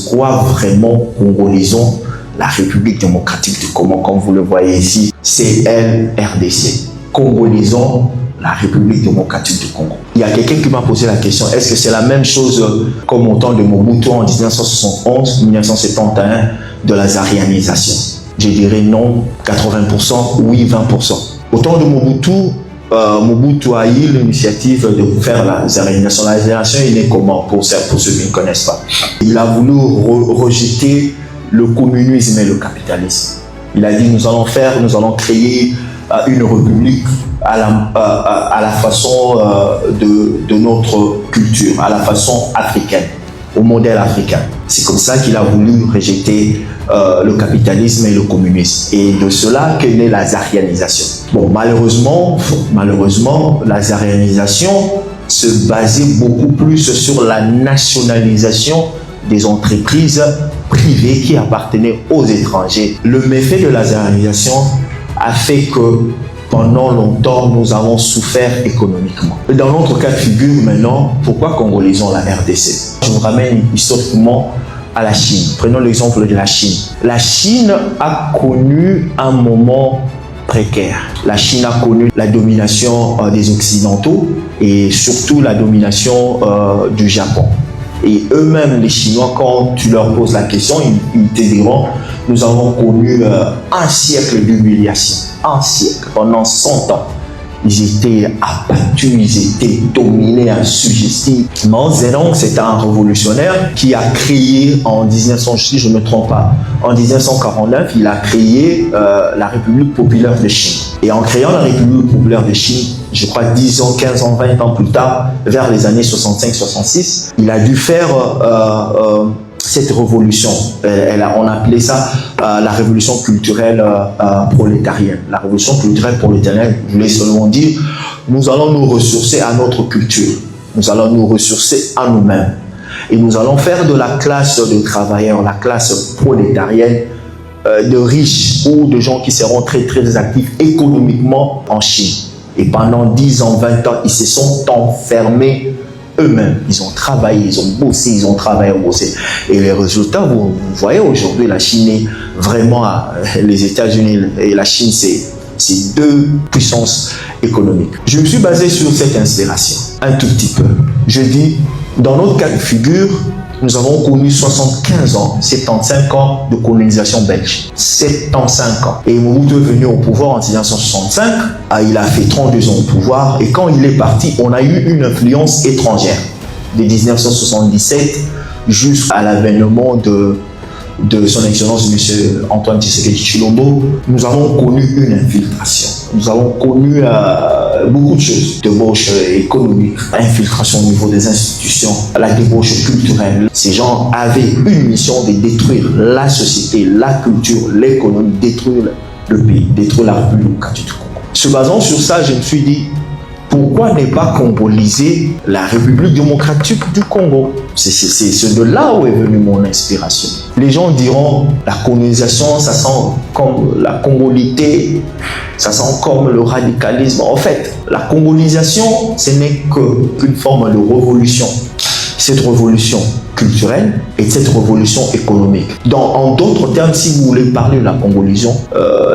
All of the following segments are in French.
quoi vraiment congolisons la République démocratique du Congo, comme vous le voyez ici, CLRDC. Congolisons la République démocratique du Congo. Il y a quelqu'un qui m'a posé la question, est-ce que c'est la même chose comme au temps de Mobutu en 1971 de la zarianisation? Je dirais non, 80%, oui, 20%. Au temps de Mobutu, Mobutu a eu l'initiative de faire la zarianisation. La zarianisation, il est comment pour ceux qui ne connaissent pas? Il a voulu rejeter le communisme et le capitalisme. Il a dit, nous allons créer une république à la façon de notre culture, à la façon africaine, au modèle africain. C'est comme ça qu'il a voulu rejeter le capitalisme et le communisme. Et de cela qu'est née la zarianisation. Bon, malheureusement, la zarianisation se basait beaucoup plus sur la nationalisation des entreprises privées qui appartenaient aux étrangers. Le méfait de la zarianisation a fait que pendant longtemps, nous avons souffert économiquement. Dans notre cas de figure maintenant, pourquoi congolisons la RDC? Je vous ramène historiquement à la Chine. Prenons l'exemple de la Chine. La Chine a connu un moment précaire. La Chine a connu la domination des Occidentaux et surtout la domination du Japon. Et eux-mêmes, les Chinois, quand tu leur poses la question, ils te diront, nous avons connu un siècle d'humiliation. Un siècle, pendant 100 ans. Ils étaient abattus, ils étaient dominés, assujettis. Mao Zedong, c'était un révolutionnaire qui a créé en 1900, si je ne me trompe pas, en 1949, il a créé la République populaire de Chine. Et en créant la République populaire de Chine, je crois 10 ans, 15 ans, 20 ans plus tard, vers les années 65-66, il a dû faire cette révolution. On appelait ça la révolution culturelle prolétarienne. La révolution culturelle prolétarienne, je voulais seulement dire, nous allons nous ressourcer à notre culture. Nous allons nous ressourcer à nous-mêmes. Et nous allons faire de la classe de travailleurs, la classe prolétarienne, de riches ou de gens qui seront très très actifs économiquement en Chine. Et pendant 10 ans, 20 ans, ils se sont enfermés eux-mêmes. Ils ont travaillé, ils ont bossé, ils ont travaillé, bossé. Et les résultats, vous voyez aujourd'hui, la Chine est vraiment, les États-Unis et la Chine, c'est deux puissances économiques. Je me suis basé sur cette inspiration, un tout petit peu. Je dis, dans notre cas de figure, nous avons connu 75 ans, 75 ans de colonisation belge. 75 ans. Et Mobutu est venu au pouvoir en 1965. Il a fait 32 ans au pouvoir. Et quand il est parti, on a eu une influence étrangère. De 1977 jusqu'à l'avènement de son excellence, M. Antoine Tshisekedi Tshilombo, nous avons connu une infiltration. Nous avons connu beaucoup de choses. Débauche économique, infiltration au niveau des institutions, la débauche culturelle. Ces gens avaient une mission de détruire la société, la culture, l'économie, détruire le pays, détruire la République démocratique du Congo. Se basant sur ça, je me suis dit, pourquoi ne pas congoliser la République démocratique du Congo? C'est de là où est venue mon inspiration. Les gens diront, la colonisation, ça sent comme la congolité, ça sent comme le radicalisme. En fait, la congolisation, ce n'est qu'une forme de révolution. Cette révolution culturelle et cette révolution économique. En d'autres termes, si vous voulez parler de la congolisation,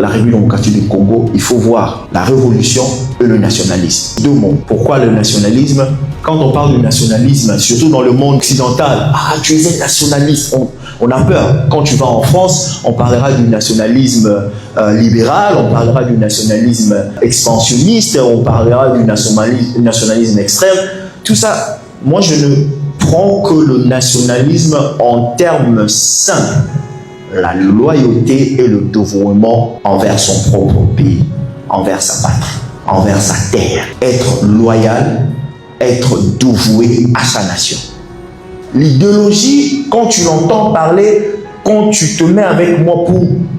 la République démocratique du Congo, il faut voir la révolution et le nationalisme. Deux mots. Pourquoi le nationalisme? Quand on parle du nationalisme, surtout dans le monde occidental, tu es nationaliste, on a peur. Quand tu vas en France, on parlera du nationalisme libéral, on parlera du nationalisme expansionniste, on parlera du nationalisme extrême. Tout ça, moi je ne prends que le nationalisme en termes simples. La loyauté et le dévouement envers son propre pays, envers sa patrie, envers sa terre. Être loyal, être dévoué à sa nation. L'idéologie, quand tu l'entends parler, quand tu te mets avec moi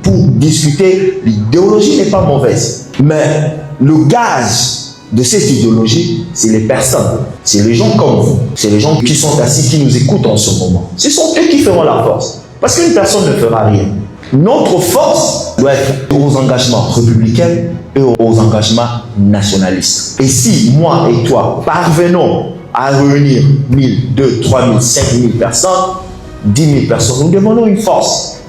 pour discuter, l'idéologie n'est pas mauvaise. Mais le gaz de cette idéologie, c'est les personnes, c'est les gens comme vous, c'est les gens qui sont assis, qui nous écoutent en ce moment. Ce sont eux qui feront la force. Parce qu'une personne ne fera rien. Notre force doit être aux engagements républicains et aux engagements nationalistes. Et si moi et toi parvenons à réunir 1000, 2, 3000, 5000 personnes, 10 000 personnes. Nous demandons une force.